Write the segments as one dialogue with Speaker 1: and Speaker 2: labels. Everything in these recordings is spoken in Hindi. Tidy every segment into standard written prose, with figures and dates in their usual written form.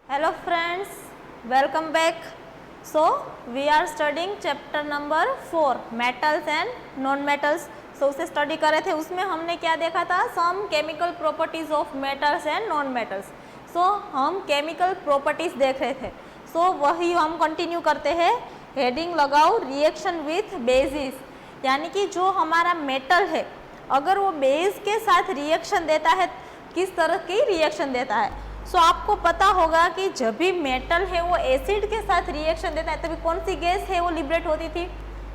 Speaker 1: Hello friends, welcome back. So we are studying chapter number 4 metals and non-metals. So उसे स्टडी कर रहे थे, उसमें हमने क्या देखा था, some chemical properties of metals and non metals. So हम केमिकल प्रॉपर्टीज देख रहे थे. सो वही हम कंटिन्यू करते हैं. हेडिंग लगाओ रिएक्शन विथ बेसिस, यानी कि जो हमारा मेटल है अगर वो बेस के साथ रिएक्शन देता है, किस तरह की रिएक्शन देता है. सो आपको पता होगा कि जब भी मेटल है वो एसिड के साथ रिएक्शन देता है तभी कौन सी गैस है वो लिबरेट होती थी.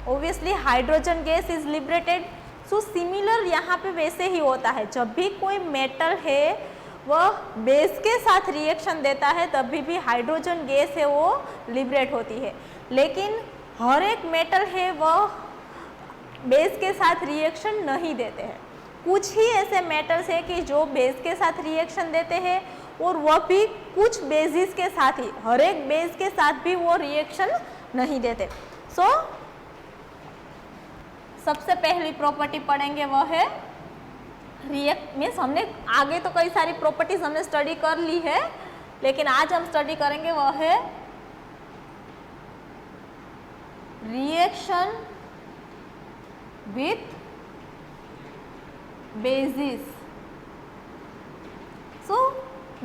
Speaker 1: Obviously hydrogen gas is liberated. So similar यहाँ पे वैसे ही होता है, जब भी कोई मेटल है वह बेस के साथ रिएक्शन देता है तभी भी हाइड्रोजन गैस है वो लिबरेट होती है. लेकिन हर एक मेटल है वह बेस के साथ रिएक्शन नहीं देते हैं. कुछ ही ऐसे मेटल्स है कि जो बेस के साथ रिएक्शन देते हैं और वह भी कुछ बेसिस के साथ ही, हर एक बेस के साथ भी वो रिएक्शन नहीं देते. सो सबसे पहली प्रॉपर्टी पढ़ेंगे वह है रिएक्ट मीन्स, हमने आगे तो कई सारी प्रॉपर्टीज हमने स्टडी कर ली है, लेकिन आज हम स्टडी करेंगे वह है reaction with basis. So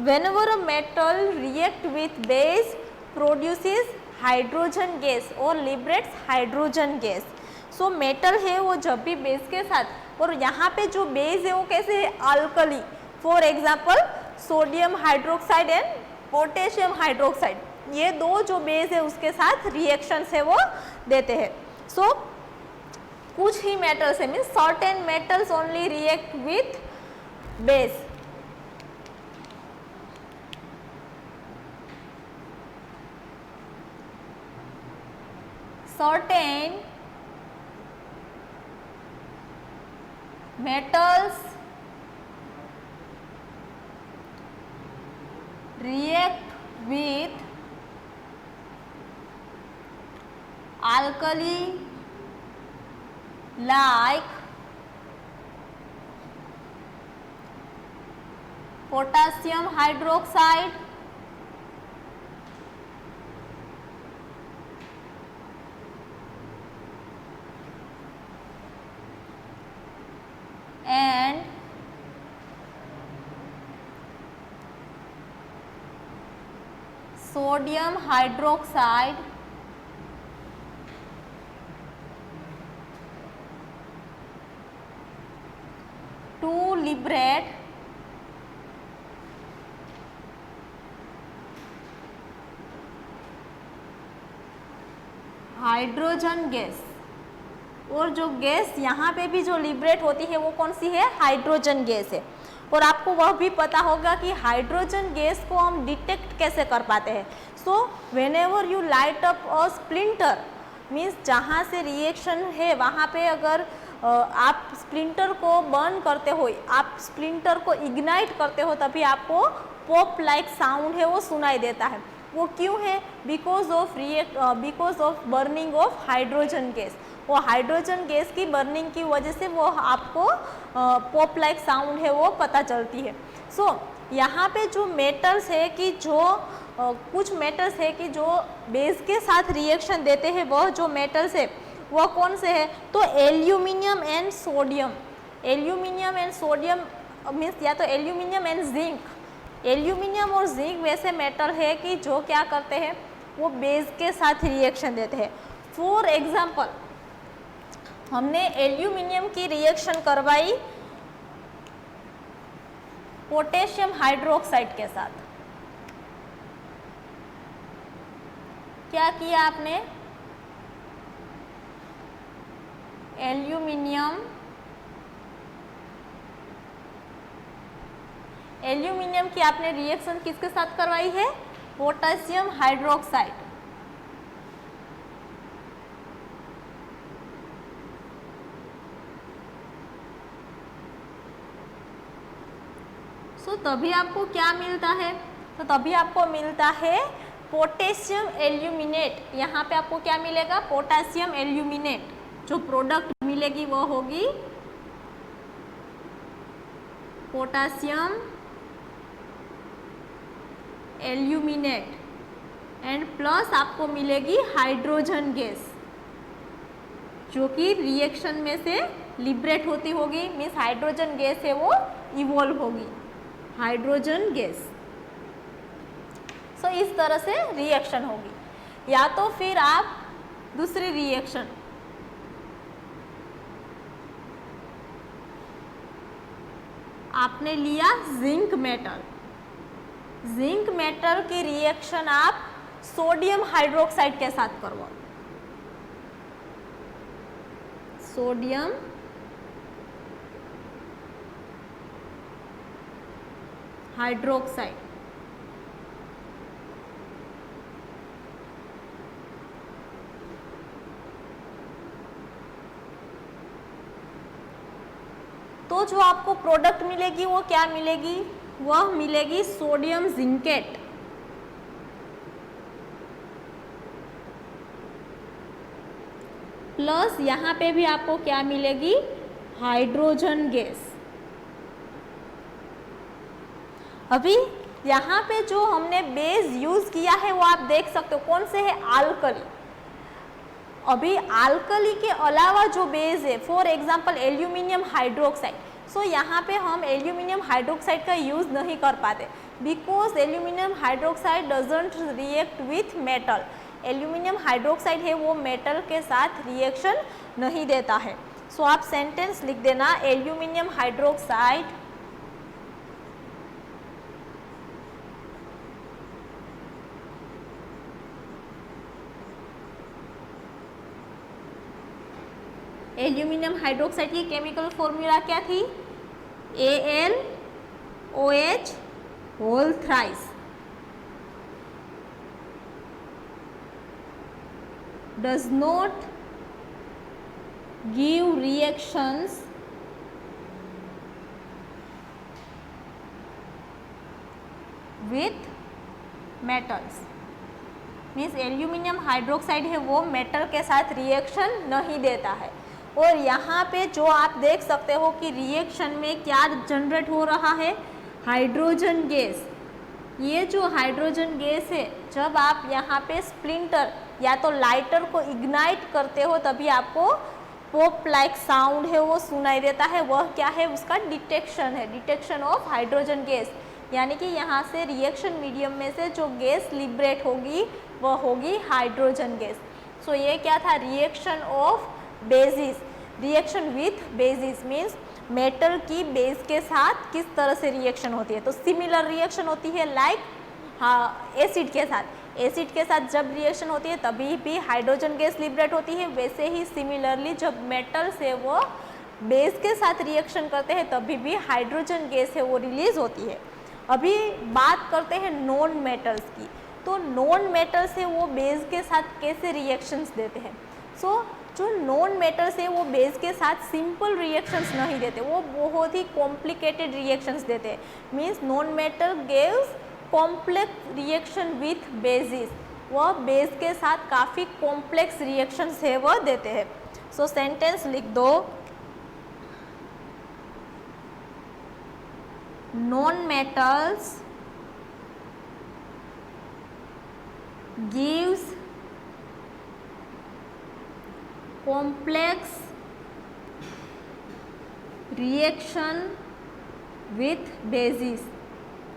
Speaker 1: whenever a metal react with base produces hydrogen gas or liberates hydrogen gas. So metal है वो जब भी बेस के साथ, और यहाँ पे जो बेस है वो कैसे है, alkali. For example sodium hydroxide and potassium hydroxide, ये दो जो बेस है उसके साथ रिएक्शन है वो देते हैं. सो कुछ ही मेटल्स है, means certain metals only react with base. Certain metals react with alkali like potassium hydroxide and sodium hydroxide to liberate hydrogen gas. और जो गैस यहाँ पे भी जो लिबरेट होती है वो कौन सी है, हाइड्रोजन गैस है. और आपको वह भी पता होगा कि हाइड्रोजन गैस को हम डिटेक्ट कैसे कर पाते हैं. So when ever you light up a splinter, means जहाँ से रिएक्शन है वहाँ पे अगर आप स्प्लिंटर को बर्न करते हो, आप स्प्लिंटर को इग्नाइट करते हो, तभी आपको पॉप लाइक साउंड है वो सुनाई देता है. वो क्यों है, because of burning of hydrogen gas. वो हाइड्रोजन गैस की बर्निंग की वजह से वो आपको पॉप लाइक साउंड है वो पता चलती है. सो यहाँ पे जो मेटल्स है कि जो कुछ मेटल्स है कि जो बेस के साथ रिएक्शन देते हैं, वह जो मेटल्स है वह कौन से है, तो aluminium and sodium. Aluminium and sodium means या तो एल्यूमिनियम एंड जिंक. एल्यूमिनियम और जिंक वैसे मेटल है कि जो क्या करते हैं, वो बेस के साथ रिएक्शन देते हैं. फॉर एग्जाम्पल हमने एल्यूमिनियम की रिएक्शन करवाई पोटेशियम हाइड्रोक्साइड के साथ. क्या किया आपने, एल्यूमिनियम की आपने रिएक्शन किसके साथ करवाई है, पोटेशियम हाइड्रोक्साइड. सो तभी आपको क्या मिलता है, तो तभी आपको मिलता है पोटेशियम एल्यूमिनेट. यहाँ पे आपको क्या मिलेगा, पोटेशियम एल्यूमिनेट. जो प्रोडक्ट मिलेगी वो होगी पोटेशियम एल्यूमिनेट एंड प्लस आपको मिलेगी हाइड्रोजन गैस, जो कि रिएक्शन में से लिबरेट होती होगी, मीन्स हाइड्रोजन गैस है वो इवॉल्व होगी, हाइड्रोजन गैस। सो इस तरह से रिएक्शन होगी। या तो फिर आप दूसरी रिएक्शन, आपने लिया जिंक मेटल, जिंक मेटल की रिएक्शन आप सोडियम हाइड्रोक्साइड के साथ करवाओ, सोडियम हाइड्रोक्साइड। तो जो आपको प्रोडक्ट मिलेगी वो क्या मिलेगी, वह मिलेगी सोडियम जिंकेट। प्लस यहाँ पे भी आपको क्या मिलेगी, हाइड्रोजन गैस। अभी यहाँ पे जो हमने बेस यूज किया है वो आप देख सकते हो कौन से है, आल्कली। अभी आल्कली के अलावा जो बेस है, फॉर एग्जांपल एल्यूमिनियम हाइड्रोक्साइड, सो यहाँ पे हम एल्यूमिनियम हाइड्रोक्साइड का यूज नहीं कर पाते, because aluminium hydroxide doesn't react with metal. Aluminium hydroxide है वो मेटल के साथ रिएक्शन नहीं देता है। सो आप सेंटेंस लिख देना, एल्यूमिनियम हाइड्रोक्साइड एल्यूमिनियम हाइड्रोक्साइड की केमिकल फॉर्मूला क्या थी, AlOH whole thrice. Does not give reactions with metals, means aluminium hydroxide है वो मेटल के साथ रिएक्शन नहीं देता है। और यहाँ पे जो आप देख सकते हो कि रिएक्शन में क्या जनरेट हो रहा है, हाइड्रोजन गैस। ये जो हाइड्रोजन गैस है, जब आप यहाँ पे स्प्लिंटर या तो लाइटर को इग्नाइट करते हो तभी आपको पॉप लाइक साउंड है वो सुनाई देता है। वह क्या है, उसका डिटेक्शन है, डिटेक्शन ऑफ हाइड्रोजन गैस। यानी कि यहाँ से रिएक्शन मीडियम में से जो गैस लिबरेट होगी वह होगी हाइड्रोजन गैस। सो ये क्या था, reaction of basis, reaction with basis means metal की बेस के साथ किस तरह से रिएक्शन होती है। तो सिमिलर रिएक्शन होती है लाइक एसिड के साथ। एसिड के साथ जब रिएक्शन होती है तभी भी हाइड्रोजन गैस लिबरेट होती है, वैसे ही सिमिलरली जब मेटल से वो बेस के साथ रिएक्शन करते हैं तभी भी हाइड्रोजन गैस है वो रिलीज होती है। अभी बात करते हैं नॉन मेटल्स की। तो नॉन मेटल्स है वो बेस के साथ कैसे रिएक्शंस देते हैं। सो जो नॉन मेटल्स है वो बेस के साथ सिंपल रिएक्शंस नहीं देते, वो बहुत ही कॉम्प्लिकेटेड रिएक्शंस देते हैं। Means non metal gives complex reaction with basis, वह बेस के साथ काफ़ी कॉम्प्लेक्स रिएक्शंस है वह देते हैं। सो सेंटेंस लिख दो, non metals gives complex reaction with basis.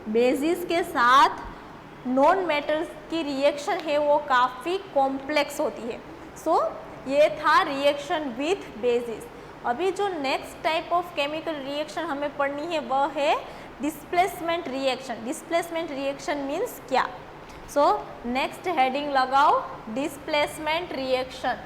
Speaker 1: Basis के साथ नॉन मेटल्स की रिएक्शन है वो काफ़ी कॉम्प्लेक्स होती है। सो ये था रिएक्शन विथ बेसिस। अभी जो next type of chemical reaction हमें पढ़नी है वह है displacement reaction. Displacement reaction means क्या। सो नेक्स्ट हेडिंग लगाओ, displacement reaction.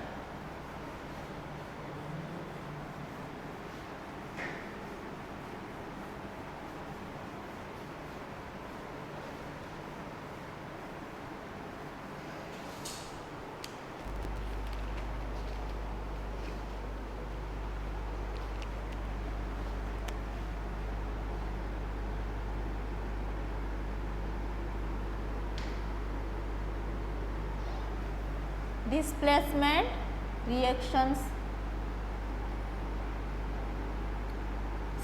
Speaker 1: Displacement reactions.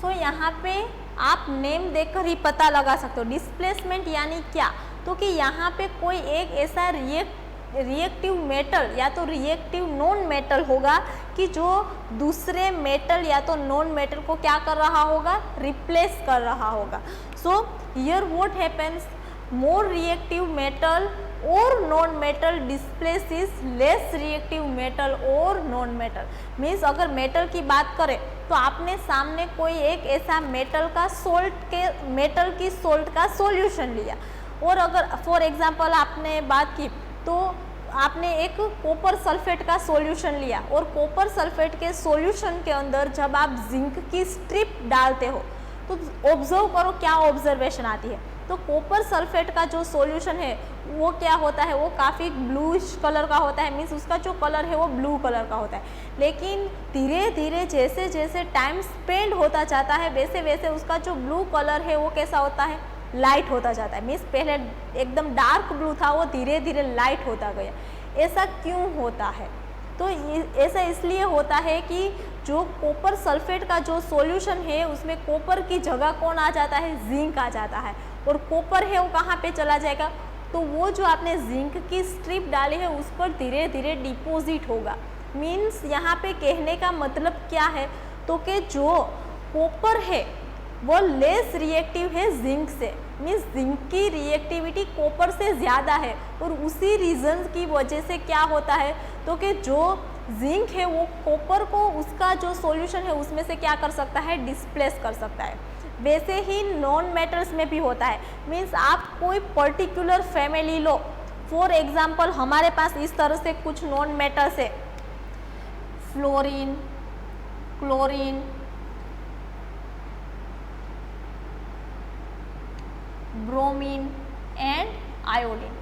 Speaker 1: So यहाँ पे आप नेम देखकर ही पता लगा सकते हो डिस्प्लेसमेंट यानी क्या। तो कि यहाँ पे कोई एक ऐसा रिएक्टिव मेटल या तो रिएक्टिव नॉन मेटल होगा कि जो दूसरे मेटल या तो नॉन मेटल को क्या कर रहा होगा, रिप्लेस कर रहा होगा। So here what happens, more reactive metal और non metal displaces less reactive metal और नॉन मेटल। मीन्स अगर मेटल की बात करें तो आपने सामने कोई एक ऐसा मेटल की सोल्ट का सॉल्यूशन लिया, और अगर फॉर एग्जांपल आपने बात की तो आपने एक कॉपर सल्फेट का सॉल्यूशन लिया, और कॉपर सल्फेट के सॉल्यूशन के अंदर जब आप जिंक की स्ट्रिप डालते हो तो ऑब्जर्व करो क्या ऑब्जर्वेशन आती है। तो कॉपर सल्फेट का जो सॉल्यूशन है वो क्या होता है, वो काफ़ी ब्लूइश कलर का होता है, मीन्स उसका जो कलर है वो ब्लू कलर का होता है। लेकिन धीरे धीरे जैसे जैसे टाइम स्पेंड होता जाता है वैसे वैसे उसका जो ब्लू कलर है वो कैसा होता है, लाइट होता जाता है। मीन्स पहले एकदम डार्क ब्लू था, वो धीरे धीरे लाइट होता गया। ऐसा क्यों होता है? तो ऐसा इसलिए होता है कि जो कॉपर सल्फेट का जो सॉल्यूशन है उसमें कॉपर की जगह कौन आ जाता है, जिंक आ जाता है, और कॉपर है वो कहाँ पे चला जाएगा, तो वो जो आपने जिंक की स्ट्रिप डाली है उस पर धीरे धीरे डिपॉजिट होगा। मीन्स यहाँ पे कहने का मतलब क्या है, तो कि जो कॉपर है वो लेस रिएक्टिव है जिंक से, मीन्स जिंक की रिएक्टिविटी कॉपर से ज़्यादा है, और उसी रीज़न की वजह से क्या होता है, तो कि जो जिंक है वो कॉपर को उसका जो सॉल्यूशन है उसमें से क्या कर सकता है, डिस्प्लेस कर सकता है। वैसे ही नॉन मेटल्स में भी होता है। मीन्स आप कोई particular family low, for example हमारे पास इस तरह से कुछ नॉन मेटल्स है, fluorine, chlorine, bromine and iodine.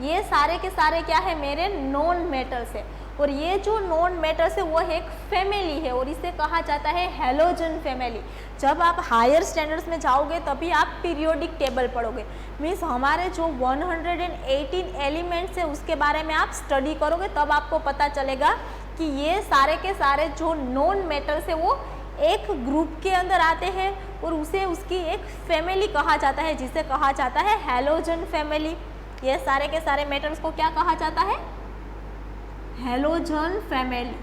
Speaker 1: ये सारे के सारे क्या है, मेरे नॉन मेटल्स है। और ये जो नॉन मेटल्स है वो एक फैमिली है और इसे कहा जाता है हैलोजन फैमिली। जब आप हायर स्टैंडर्ड्स में जाओगे तभी आप पीरियोडिक टेबल पढ़ोगे। मीन्स हमारे जो 118 एलिमेंट्स है उसके बारे में आप स्टडी करोगे, तब आपको पता चलेगा कि ये सारे के सारे जो नॉन मेटल्स है वो एक ग्रुप के अंदर आते हैं और उसे उसकी एक फैमिली कहा जाता है, जिसे कहा जाता है हैलोजन फैमिली। ये सारे के सारे मेटल्स को क्या कहा जाता है, हैलोजन फैमिली।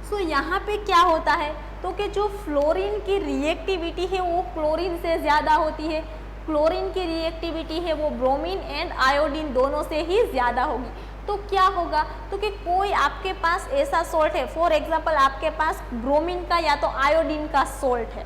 Speaker 1: सो यहाँ पे क्या होता है, तो कि जो फ्लोरीन की रिएक्टिविटी है वो क्लोरीन से ज़्यादा होती है, क्लोरीन की रिएक्टिविटी है वो ब्रोमीन एंड आयोडीन दोनों से ही ज़्यादा होगी। तो क्या होगा, तो कि कोई आपके पास ऐसा सोल्ट है, फॉर एग्जांपल आपके पास ब्रोमीन का या तो आयोडीन का सोल्ट है,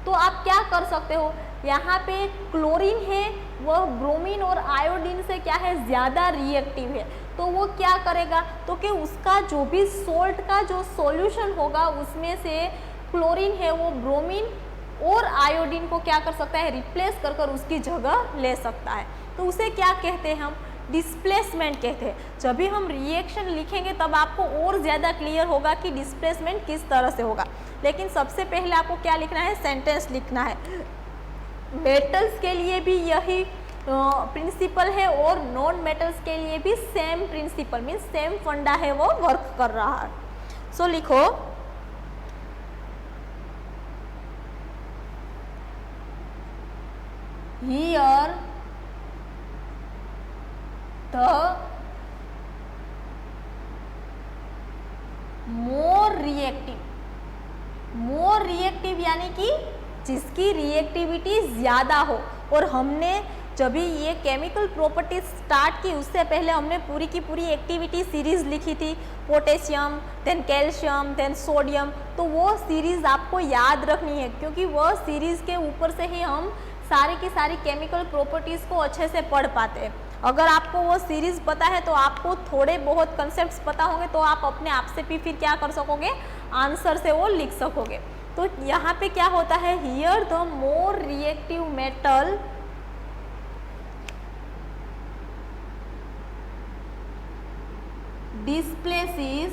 Speaker 1: तो आप क्या कर सकते हो, यहाँ पे क्लोरीन है वह ब्रोमीन और आयोडीन से क्या है, ज़्यादा रिएक्टिव है। तो वो क्या करेगा, तो कि उसका जो भी सोल्ट का जो सॉल्यूशन होगा उसमें से क्लोरीन है वो ब्रोमीन और आयोडीन को क्या कर सकता है, रिप्लेस कर कर उसकी जगह ले सकता है। तो उसे क्या कहते हैं हम, डिस्प्लेसमेंट कहते हैं। जब भी हम रिएक्शन लिखेंगे तब आपको और ज़्यादा क्लियर होगा कि डिस्प्लेसमेंट किस तरह से होगा। लेकिन सबसे पहले आपको क्या लिखना है, सेंटेंस लिखना है। मेटल्स के लिए भी यही प्रिंसिपल है और नॉन मेटल्स के लिए भी सेम प्रिंसिपल मीन्स सेम फंडा है, वो वर्क कर रहा है। सो लिखो, हियर द मोर रिएक्टिव यानी कि जिसकी रिएक्टिविटी ज़्यादा हो। और हमने जब भी ये केमिकल प्रॉपर्टीज स्टार्ट की उससे पहले हमने पूरी की पूरी एक्टिविटी सीरीज़ लिखी थी, potassium, then calcium, then sodium. तो वो सीरीज़ आपको याद रखनी है क्योंकि वह सीरीज़ के ऊपर से ही हम सारी की सारी केमिकल प्रॉपर्टीज़ को अच्छे से पढ़ पाते हैं। अगर आपको वो सीरीज़ पता है तो आपको थोड़े बहुत कंसेप्ट्स पता होंगे तो आप अपने आप से भी फिर क्या कर सकोगे, आंसर से वो लिख सकोगे। तो यहाँ पे क्या होता है, here the more reactive metal displaces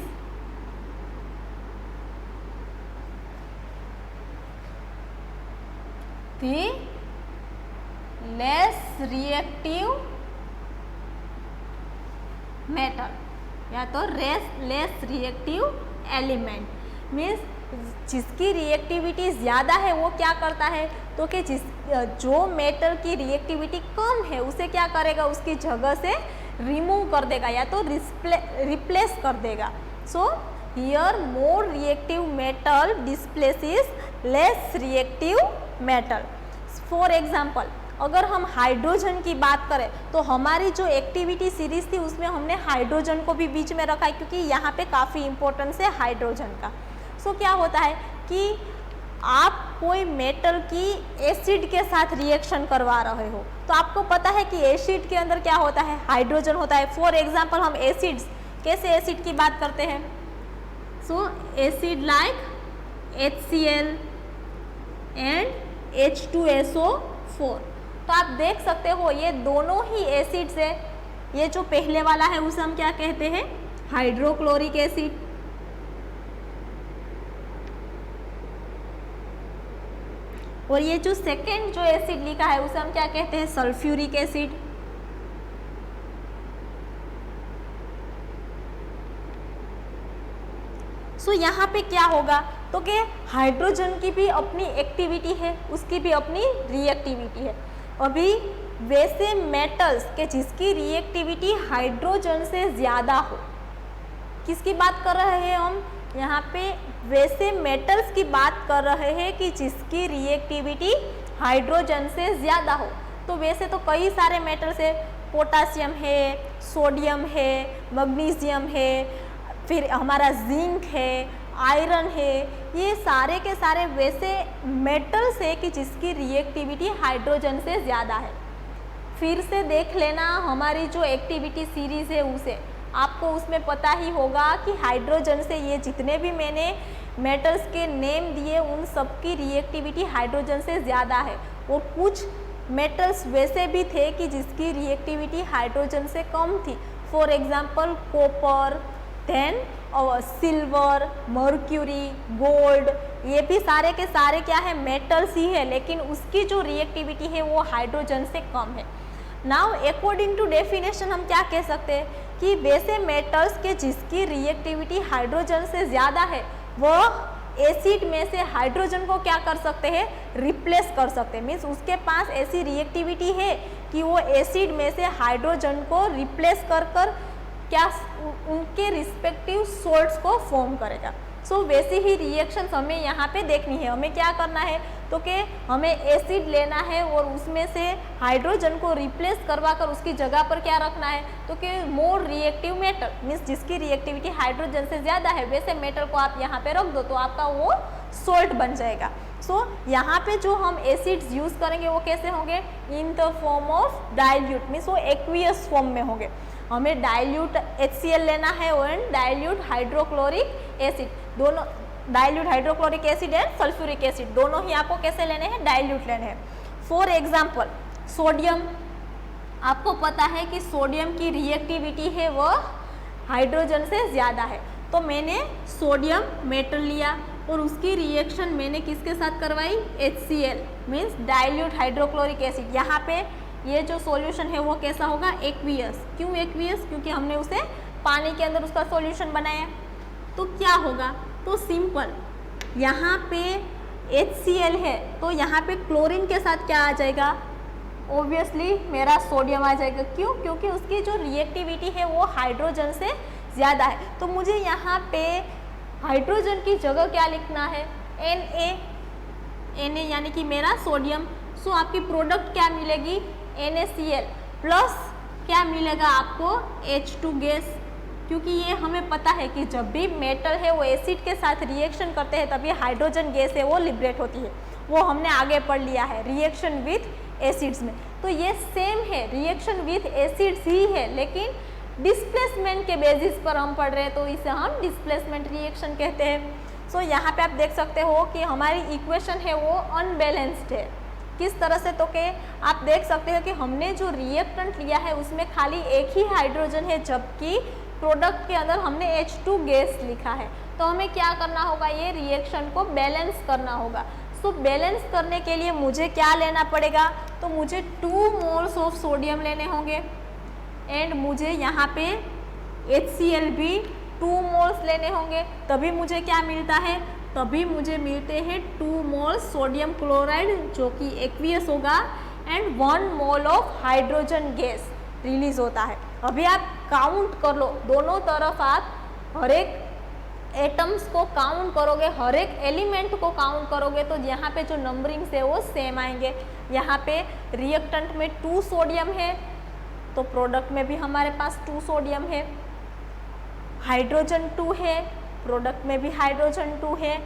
Speaker 1: the less reactive metal या तो लेस रिएक्टिव एलिमेंट। मीन्स जिसकी रिएक्टिविटी ज़्यादा है वो क्या करता है, तो कि जो मेटल की रिएक्टिविटी कम है उसे क्या करेगा, उसकी जगह से रिमूव कर देगा या तो रिप्लेस कर देगा। So here more reactive metal displaces less reactive metal. For example अगर हम हाइड्रोजन की बात करें तो हमारी जो एक्टिविटी सीरीज थी उसमें हमने हाइड्रोजन को भी बीच में रखा है क्योंकि यहाँ पे काफ़ी इम्पोर्टेंस है हाइड्रोजन का। सो क्या होता है कि आप कोई मेटल की एसिड के साथ रिएक्शन करवा रहे हो तो आपको पता है कि एसिड के अंदर क्या होता है, हाइड्रोजन होता है। फॉर एग्जाम्पल हम एसिड्स, कैसे एसिड की बात करते हैं, सो acid like HCl and H2SO4। तो आप देख सकते हो ये दोनों ही एसिड्स है। ये जो पहले वाला है उसे हम क्या कहते हैं, हाइड्रोक्लोरिक एसिड, और ये जो सेकेंड जो एसिड लिखा है उसे हम क्या कहते हैं, सल्फ्यूरिक एसिड। सो यहाँ पे क्या होगा तो कि हाइड्रोजन की भी अपनी एक्टिविटी है, उसकी भी अपनी रिएक्टिविटी है। अभी वैसे मेटल्स के जिसकी रिएक्टिविटी हाइड्रोजन से ज़्यादा हो, किसकी बात कर रहे हैं हम यहाँ पे, वैसे मेटल्स की बात कर रहे हैं कि जिसकी रिएक्टिविटी हाइड्रोजन से ज़्यादा हो। तो वैसे तो कई सारे मेटल्स है, पोटासियम है, सोडियम है, मैग्नीशियम है, फिर हमारा जिंक है, आयरन है, ये सारे के सारे वैसे मेटल्स है कि जिसकी रिएक्टिविटी हाइड्रोजन से ज़्यादा है। फिर से देख लेना हमारी जो एक्टिविटी सीरीज़ है उसे, आपको उसमें पता ही होगा कि हाइड्रोजन से ये जितने भी मैंने मेटल्स के नेम दिए उन सब की रिएक्टिविटी हाइड्रोजन से ज़्यादा है। और कुछ मेटल्स वैसे भी थे कि जिसकी रिएक्टिविटी हाइड्रोजन से कम थी। फॉर एग्जांपल कॉपर, देन और सिल्वर, मर्क्यूरी, गोल्ड, ये भी सारे के सारे क्या है, मेटल्स ही है, लेकिन उसकी जो रिएक्टिविटी है वो हाइड्रोजन से कम है। नाउ अकॉर्डिंग टू डेफिनेशन हम क्या कह सकते हैं कि वैसे मेटल्स के जिसकी रिएक्टिविटी हाइड्रोजन से ज़्यादा है वह एसिड में से हाइड्रोजन को क्या कर सकते हैं, रिप्लेस कर सकते हैं। मीन्स उसके पास ऐसी रिएक्टिविटी है कि वो एसिड में से हाइड्रोजन को रिप्लेस कर क्या उनके रिस्पेक्टिव सोल्ट्स को फॉर्म करेगा। सो वैसी ही रिएक्शंस हमें यहाँ पे देखनी है। हमें क्या करना है तो कि हमें एसिड लेना है और उसमें से हाइड्रोजन को रिप्लेस करवा कर उसकी जगह पर क्या रखना है तो कि मोर रिएक्टिव मेटल, मीन्स जिसकी रिएक्टिविटी हाइड्रोजन से ज़्यादा है वैसे मेटल को आप यहाँ पे रख दो तो आपका वो सोल्ट बन जाएगा। सो यहाँ पे जो हम एसिड्स यूज़ करेंगे वो कैसे होंगे, in the form of dilute, means वो एक्वियस फॉर्म में होंगे। हमें डाइल्यूट HCl लेना है और डाइल्यूट हाइड्रोक्लोरिक एसिड, दोनों dilute hydrochloric acid and sulphuric acid दोनों ही आपको कैसे लेने हैं, डाइल्यूट लेने हैं। फॉर एग्जांपल सोडियम, आपको पता है कि सोडियम की रिएक्टिविटी है वह हाइड्रोजन से ज़्यादा है। तो मैंने सोडियम मेटल लिया और उसकी रिएक्शन मैंने किसके साथ करवाई, HCl means dilute hydrochloric acid. यहाँ पे ये जो सॉल्यूशन है वो कैसा होगा, एक्वियस। क्यों एक्वियस, क्योंकि हमने उसे पानी के अंदर उसका सॉल्यूशन बनाया। तो क्या होगा, तो सिंपल, यहाँ पे HCl है तो यहाँ पे क्लोरीन के साथ क्या आ जाएगा, ऑब्वियसली मेरा सोडियम आ जाएगा। क्यों, क्योंकि उसकी जो रिएक्टिविटी है वो हाइड्रोजन से ज़्यादा है। तो मुझे यहाँ पे हाइड्रोजन की जगह क्या लिखना है, Na यानी कि मेरा सोडियम। सो आपकी प्रोडक्ट क्या मिलेगी, NaCl प्लस क्या मिलेगा आपको, H2 गैस। क्योंकि ये हमें पता है कि जब भी मेटल है वो एसिड के साथ रिएक्शन करते हैं तभी हाइड्रोजन गैस है वो लिबरेट होती है, वो हमने आगे पढ़ लिया है रिएक्शन विथ एसिड्स में। तो ये सेम है, रिएक्शन विथ एसिड्स ही है, लेकिन डिस्प्लेसमेंट के बेसिस पर हम पढ़ रहे हैं तो इसे हम डिस्प्लेसमेंट रिएक्शन कहते हैं। सो यहाँ पे आप देख सकते हो कि हमारी इक्वेशन है वो अनबैलेंस्ड है। किस तरह से, तो कि आप देख सकते हो कि हमने जो रिएक्टेंट लिया है उसमें खाली एक ही हाइड्रोजन है जबकि प्रोडक्ट के अंदर हमने H2 गैस लिखा है। तो हमें क्या करना होगा, ये रिएक्शन को बैलेंस करना होगा। सो बैलेंस करने के लिए मुझे क्या लेना पड़ेगा, तो मुझे 2 मोल्स ऑफ सोडियम लेने होंगे एंड मुझे यहाँ पे HCl भी 2 मोल्स लेने होंगे, तभी मुझे क्या मिलता है, तभी मुझे मिलते हैं 2 मोल सोडियम क्लोराइड जो कि एक्वियस होगा and 1 mole of hydrogen gas release होता है। अभी आप काउंट कर लो, दोनों तरफ आप हर एक एटम्स को काउंट करोगे, हर एक एलिमेंट को काउंट करोगे तो यहाँ पे जो नंबरिंग्स है वो सेम आएंगे। यहाँ पे रिएक्टेंट में 2 सोडियम है तो प्रोडक्ट में भी हमारे पास 2 सोडियम है, हाइड्रोजन 2 है, प्रोडक्ट में भी हाइड्रोजन 2 है,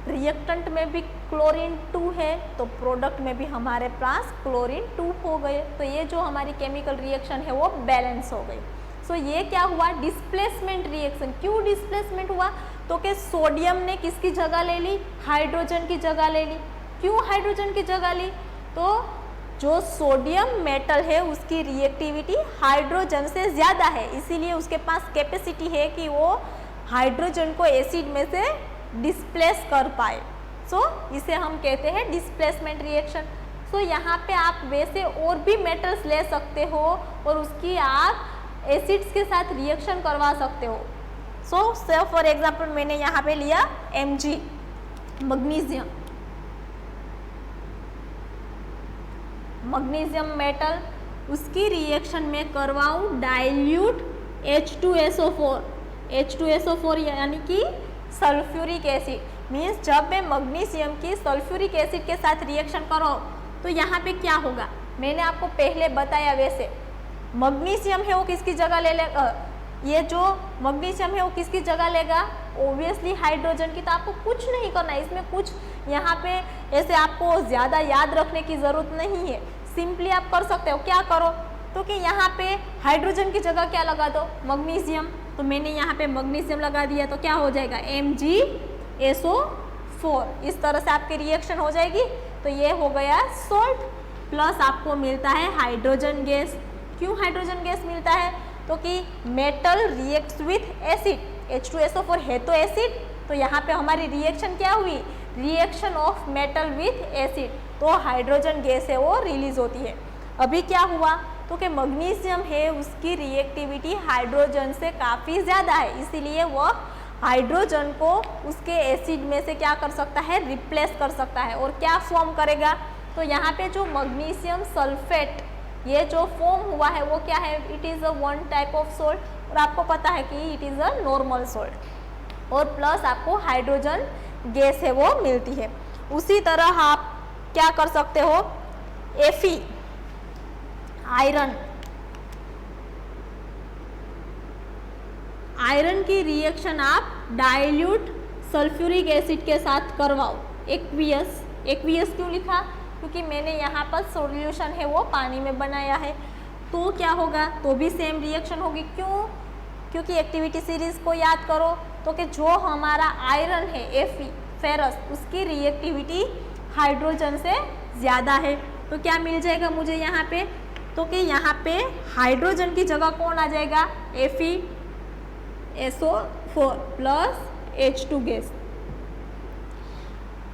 Speaker 1: रिएक्टेंट में भी क्लोरीन 2 है तो प्रोडक्ट में भी हमारे पास क्लोरीन 2 हो गए। तो ये जो हमारी केमिकल रिएक्शन है वो बैलेंस हो गई। सो ये क्या हुआ, डिस्प्लेसमेंट रिएक्शन। क्यों डिस्प्लेसमेंट हुआ, तो कि सोडियम ने किसकी जगह ले ली, हाइड्रोजन की जगह ले ली। क्यों हाइड्रोजन की जगह ली, तो जो सोडियम मेटल है उसकी रिएक्टिविटी हाइड्रोजन से ज़्यादा है, इसीलिए उसके पास कैपेसिटी है कि वो हाइड्रोजन को एसिड में से डिस्प्लेस कर पाए। सो इसे हम कहते हैं डिस्प्लेसमेंट रिएक्शन। सो यहाँ पे आप वैसे और भी मेटल्स ले सकते हो और उसकी आप एसिड्स के साथ रिएक्शन करवा सकते हो। सो फॉर एग्जांपल मैंने यहाँ पे लिया Mg मैग्नीशियम मेटल, उसकी रिएक्शन में करवाऊँ डाइल्यूट H2SO4। H2SO4 यानी कि सल्फ्यूरिक एसिड। मीन्स जब मैं मैग्नीशियम की सल्फ्यूरिक एसिड के साथ रिएक्शन करो तो यहाँ पे क्या होगा, मैंने आपको पहले बताया वैसे मैग्नीशियम है वो किसकी जगह ले लेगा, ये जो मैग्नीशियम है वो किसकी जगह लेगा, ओब्वियसली हाइड्रोजन की। तो आपको कुछ नहीं करना है इसमें, कुछ यहाँ पे ऐसे आपको ज़्यादा याद रखने की ज़रूरत नहीं है, सिंपली आप कर सकते हो। क्या करो तो कि यहाँ पे हाइड्रोजन की जगह क्या लगा दो, मैग्नीशियम। तो मैंने यहाँ पे मैग्नीशियम लगा दिया तो क्या हो जाएगा, MgSO4। इस तरह से आपकी रिएक्शन हो जाएगी। तो ये हो गया सॉल्ट, प्लस आपको मिलता है हाइड्रोजन गैस। क्यों हाइड्रोजन गैस मिलता है, तो कि metal reacts with acid, H2SO4 है तो एसिड, तो यहाँ पे हमारी रिएक्शन क्या हुई, reaction of metal with acid, तो हाइड्रोजन गैस है वो रिलीज होती है। अभी क्या हुआ, तो कि मैग्नीशियम है उसकी रिएक्टिविटी हाइड्रोजन से काफ़ी ज़्यादा है, इसीलिए वह हाइड्रोजन को उसके एसिड में से क्या कर सकता है, रिप्लेस कर सकता है। और क्या फॉर्म करेगा, तो यहाँ पे जो मैग्नीशियम सल्फेट ये जो फॉर्म हुआ है वो क्या है, it is a 1 type of salt, और आपको पता है कि it is a normal salt. और प्लस आपको हाइड्रोजन गैस है वो मिलती है। उसी तरह आप क्या कर सकते हो, Fe आयरन की रिएक्शन आप डाइल्यूट सल्फ्यूरिक एसिड के साथ करवाओ, एक्वियस। एक्वियस क्यों लिखा, क्योंकि मैंने यहाँ पर सॉल्यूशन है वो पानी में बनाया है। तो क्या होगा, तो भी सेम रिएक्शन होगी। क्यों, क्योंकि एक्टिविटी सीरीज को याद करो, तो कि जो हमारा आयरन है Fe फेरस, उसकी रिएक्टिविटी हाइड्रोजन से ज़्यादा है। तो क्या मिल जाएगा मुझे यहाँ पे, तो कि यहाँ पे हाइड्रोजन की जगह कौन आ जाएगा, FeSO4 प्लस H2 गैस।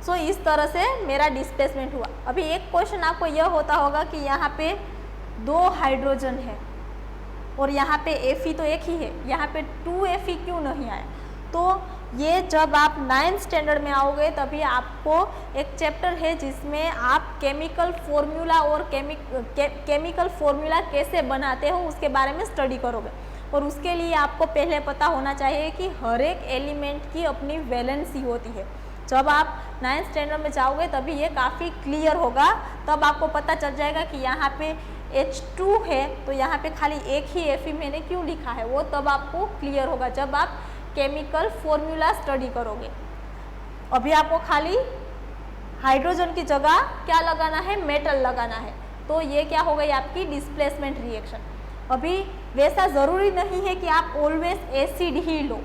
Speaker 1: सो इस तरह से मेरा डिस्प्लेसमेंट हुआ। अभी एक क्वेश्चन आपको यह होता होगा कि यहाँ पे 2 हाइड्रोजन है और यहाँ पे Fe तो एक ही है, यहाँ पे 2 Fe क्यों नहीं आया। तो ये जब आप 9th स्टैंडर्ड में आओगे तभी आपको एक चैप्टर है जिसमें आप केमिकल फॉर्मूला और केमिकल फॉर्मूला कैसे बनाते हो उसके बारे में स्टडी करोगे। और उसके लिए आपको पहले पता होना चाहिए कि हर एक एलिमेंट की अपनी वैलेंसी होती है। जब आप 9th स्टैंडर्ड में जाओगे तभी ये काफ़ी क्लियर होगा, तब आपको पता चल जाएगा कि यहाँ पे H2 है तो यहाँ पे खाली एक ही Fe मैंने क्यों लिखा है, वो तब आपको क्लियर होगा जब आप केमिकल फॉर्मूला स्टडी करोगे। अभी आपको खाली हाइड्रोजन की जगह क्या लगाना है, मेटल लगाना है। तो ये क्या हो गई आपकी डिस्प्लेसमेंट रिएक्शन। अभी वैसा ज़रूरी नहीं है कि आप ऑलवेज एसिड ही लो,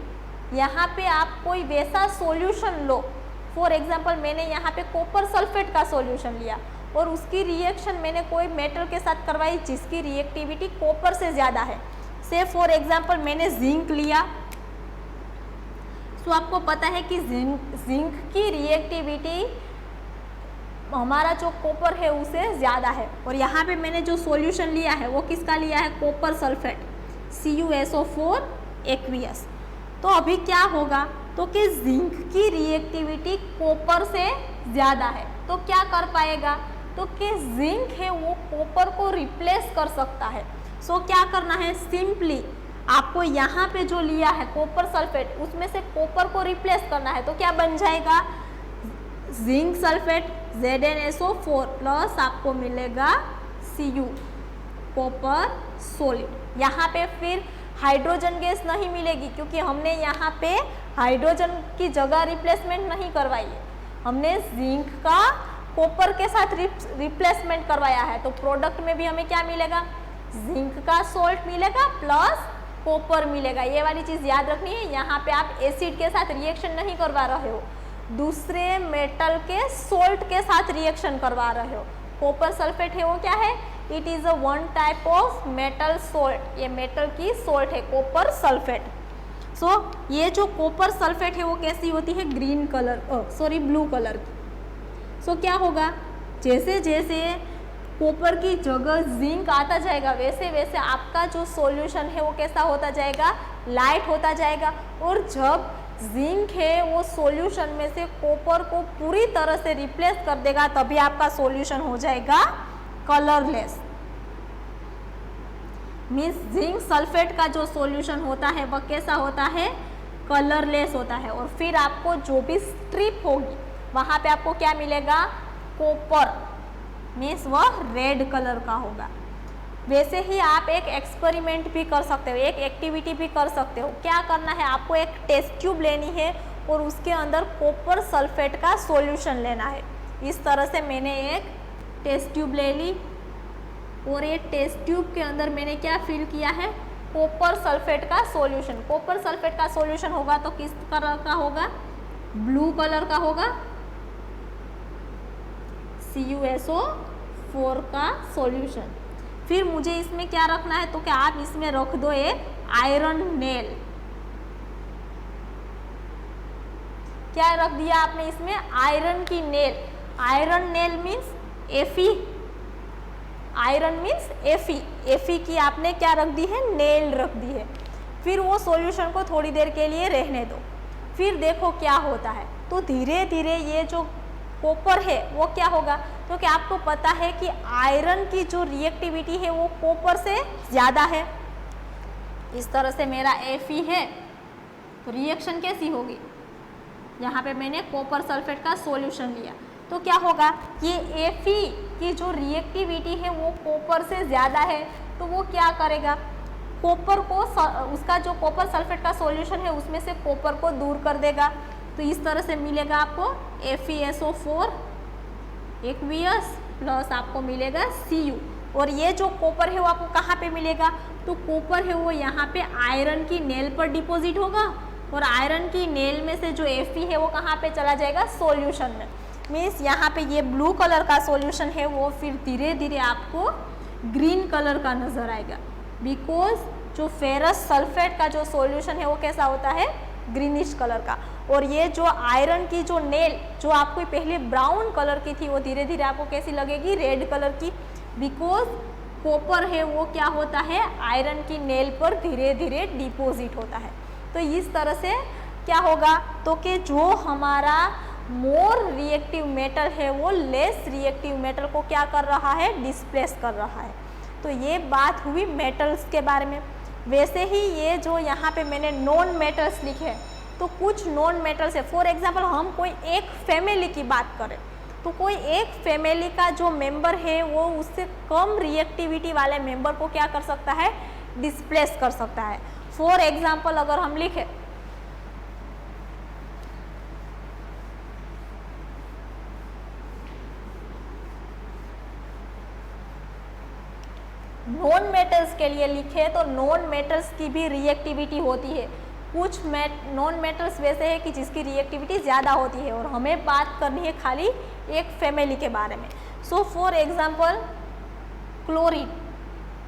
Speaker 1: यहाँ पे आप कोई वैसा सॉल्यूशन लो। फॉर एग्जांपल मैंने यहाँ पे कॉपर सल्फेट का सॉल्यूशन लिया और उसकी रिएक्शन मैंने कोई मेटल के साथ करवाई जिसकी रिएक्टिविटी कॉपर से ज़्यादा है। से फॉर एग्जांपल मैंने जिंक लिया, तो आपको पता है कि जिंक की रिएक्टिविटी हमारा जो कॉपर है उसे ज़्यादा है। और यहाँ पे मैंने जो सॉल्यूशन लिया है वो किसका लिया है, कॉपर सल्फेट CuSO4 एक्वियस। तो अभी क्या होगा, तो कि जिंक की रिएक्टिविटी कॉपर से ज़्यादा है, तो क्या कर पाएगा, तो कि जिंक है वो कॉपर को रिप्लेस कर सकता है। सो क्या करना है, सिंपली आपको यहाँ पे जो लिया है कॉपर सल्फेट, उसमें से कॉपर को रिप्लेस करना है। तो क्या बन जाएगा, जिंक सल्फेट ZnSO4 प्लस आपको मिलेगा Cu, कॉपर सॉलिड। यहाँ पे फिर हाइड्रोजन गैस नहीं मिलेगी, क्योंकि हमने यहाँ पे हाइड्रोजन की जगह रिप्लेसमेंट नहीं करवाई है, हमने जिंक का कॉपर के साथ रिप्लेसमेंट करवाया है। तो प्रोडक्ट में भी हमें क्या मिलेगा, जिंक का सोल्ट मिलेगा प्लस कॉपर मिलेगा। ये वाली चीज़ याद रखनी है। यहाँ पे आप एसिड के साथ रिएक्शन नहीं करवा रहे हो, दूसरे मेटल के सोल्ट के साथ रिएक्शन करवा रहे हो। कॉपर सल्फेट है वो क्या है, it is a one type of metal salt, ये मेटल की सोल्ट है कॉपर सल्फेट। सो ये जो कॉपर सल्फेट है वो कैसी होती है, ग्रीन कलर, ब्लू कलर की। सो क्या होगा, जैसे जैसे कॉपर की जगह जिंक आता जाएगा, वैसे वैसे आपका जो सॉल्यूशन है वो कैसा होता जाएगा, लाइट होता जाएगा। और जब जिंक है वो सॉल्यूशन में से कॉपर को पूरी तरह से रिप्लेस कर देगा, तभी आपका सॉल्यूशन हो जाएगा कलरलेस। मीन्स जिंक सल्फेट का जो सॉल्यूशन होता है वह कैसा होता है, कलरलेस होता है। और फिर आपको जो भी स्ट्रिप होगी वहाँ पे आपको क्या मिलेगा, कॉपर, मीन्स वह रेड कलर का होगा। वैसे ही आप एक एक्सपेरिमेंट भी कर सकते हो, एक एक्टिविटी भी कर सकते हो। क्या करना है, आपको एक टेस्ट ट्यूब लेनी है और उसके अंदर कॉपर सल्फेट का सॉल्यूशन लेना है। इस तरह से मैंने एक टेस्ट ट्यूब ले ली और ये टेस्ट ट्यूब के अंदर मैंने क्या फिल किया है, कॉपर सल्फेट का सॉल्यूशन। कॉपर सल्फेट का सॉल्यूशन होगा तो किस कलर का होगा, ब्लू कलर का होगा, CuSO4 का सॉल्यूशन। फिर मुझे इसमें क्या रखना है, तो क्या आप इसमें रख दो एक आयरन नेल। क्या रख दिया आपने इसमें, आयरन की nail. Iron nail means Fe, iron means Fe की आपने क्या रख दी है, नेल रख दी है। फिर वो सॉल्यूशन को थोड़ी देर के लिए रहने दो, फिर देखो क्या होता है। तो धीरे धीरे ये जो कॉपर है वो क्या होगा, तो क्या आपको पता है कि आयरन की जो रिएक्टिविटी है वो कॉपर से ज़्यादा है। इस तरह से मेरा Fe है, तो रिएक्शन कैसी होगी, यहाँ पे मैंने कॉपर सल्फेट का सॉल्यूशन लिया, तो क्या होगा, ये Fe की जो रिएक्टिविटी है वो कॉपर से ज़्यादा है, तो वो क्या करेगा, कॉपर को, उसका जो कॉपर सल्फेट का सॉल्यूशन है उसमें से कॉपर को दूर कर देगा। तो इस तरह से मिलेगा आपको FeSO4 एक्वियस प्लस आपको मिलेगा Cu। और ये जो कॉपर है वो आपको कहाँ पे मिलेगा, तो कॉपर है वो यहाँ पे आयरन की नेल पर डिपॉजिट होगा और आयरन की नेल में से जो Fe है वो कहाँ पे चला जाएगा, सॉल्यूशन में। मीन्स यहाँ पे ये ब्लू कलर का सॉल्यूशन है वो फिर धीरे धीरे आपको ग्रीन कलर का नजर आएगा, बिकॉज जो फेरस सल्फेट का जो सॉल्यूशन है वो कैसा होता है, ग्रीनिश कलर का। और ये जो आयरन की जो नेल जो आपको पहले ब्राउन कलर की थी वो धीरे धीरे आपको कैसी लगेगी, रेड कलर की, बिकॉज कॉपर है वो क्या होता है, आयरन की नेल पर धीरे धीरे डिपॉजिट होता है। तो इस तरह से क्या होगा, तो कि जो हमारा मोर रिएक्टिव मेटल है वो लेस रिएक्टिव मेटल को क्या कर रहा है, डिस्प्लेस कर रहा है। तो ये बात हुई मेटल्स के बारे में। वैसे ही ये जो यहाँ पे मैंने नॉन मेटल्स लिखे, तो कुछ नॉन मेटल्स है, फॉर एग्जांपल हम कोई एक फैमिली की बात करें तो कोई एक फैमिली का जो मेंबर है वो उससे कम रिएक्टिविटी वाले मेंबर को क्या कर सकता है, डिस्प्लेस कर सकता है। फॉर एग्जांपल अगर हम लिखें नॉन मेटल्स के लिए लिखे तो नॉन मेटल्स की भी रिएक्टिविटी होती है। कुछ नॉन मेटल्स वैसे है कि जिसकी रिएक्टिविटी ज़्यादा होती है और हमें बात करनी है खाली एक फैमिली के बारे में। So for example chlorine,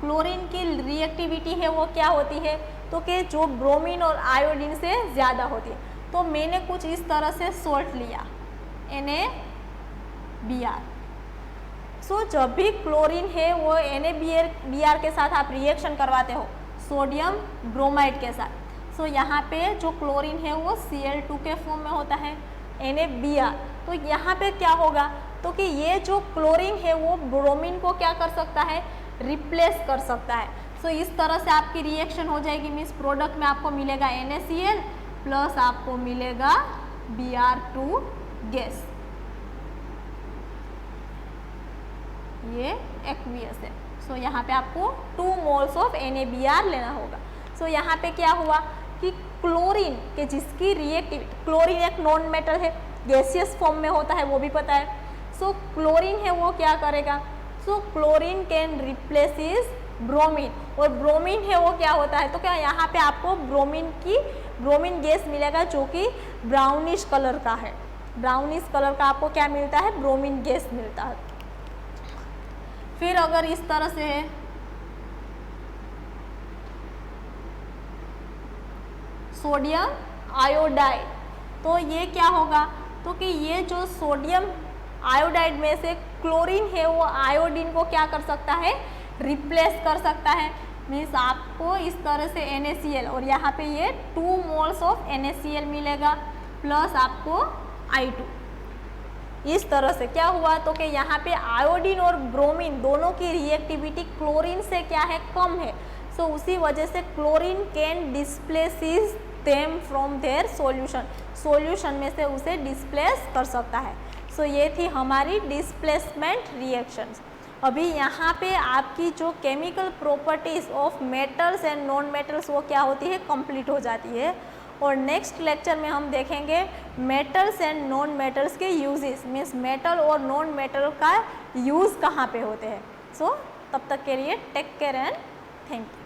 Speaker 1: chlorine की रिएक्टिविटी है वो क्या होती है, तो कि जो ब्रोमीन और आयोडीन से ज़्यादा होती है। तो मैंने कुछ इस तरह से सॉल्ट लिया NaBr। सो जब भी क्लोरीन है वो NaBr के साथ आप रिएक्शन करवाते हो सोडियम ब्रोमाइड के साथ, सो यहाँ पे जो क्लोरीन है वो Cl2 के फॉर्म में होता है, NaBr। तो यहाँ पे क्या होगा, तो कि ये जो क्लोरीन है वो ब्रोमीन को क्या कर सकता है, रिप्लेस कर सकता है। सो इस तरह से आपकी रिएक्शन हो जाएगी, मीन्स प्रोडक्ट में आपको मिलेगा NaCl प्लस आपको मिलेगा Br2 गैस। ये एक्वियस है। सो यहाँ पे आपको 2 मोल्स ऑफ NaBr लेना होगा। सो यहाँ पे क्या हुआ कि क्लोरीन के जिसकी रिएक्टिविटी, क्लोरीन एक नॉन मेटल है, गैसियस फॉर्म में होता है, वो भी पता है। सो क्लोरीन है वो क्या करेगा, so chlorine can replace is bromine, और ब्रोमीन है वो क्या होता है, तो क्या यहाँ पे आपको ब्रोमीन गैस मिलेगा जो कि ब्राउनिश कलर का है। ब्राउनिश कलर का आपको क्या मिलता है, ब्रोमीन गैस मिलता है। फिर अगर इस तरह से है, सोडियम आयोडाइड, तो ये क्या होगा, तो कि ये जो सोडियम आयोडाइड में से क्लोरीन है वो आयोडीन को क्या कर सकता है, रिप्लेस कर सकता है। मीन्स आपको इस तरह से NaCl, और यहाँ पे ये 2 मोल्स ऑफ NaCl मिलेगा प्लस आपको I2। इस तरह से क्या हुआ, तो कि यहाँ पे आयोडीन और ब्रोमीन दोनों की रिएक्टिविटी क्लोरीन से क्या है, कम है। सो उसी वजह से chlorine can displaces them from their solution, solution में से उसे डिस्प्लेस कर सकता है। सो ये थी हमारी डिस्प्लेसमेंट रिएक्शंस। अभी यहाँ पे आपकी जो chemical properties of metals and non metals वो क्या होती है, कंप्लीट हो जाती है। और नेक्स्ट लेक्चर में हम देखेंगे मेटल्स एंड नॉन मेटल्स के यूजेस, मीन्स मेटल और नॉन मेटल का यूज़ कहाँ पे होते हैं। सो तब तक के लिए take care and thank you.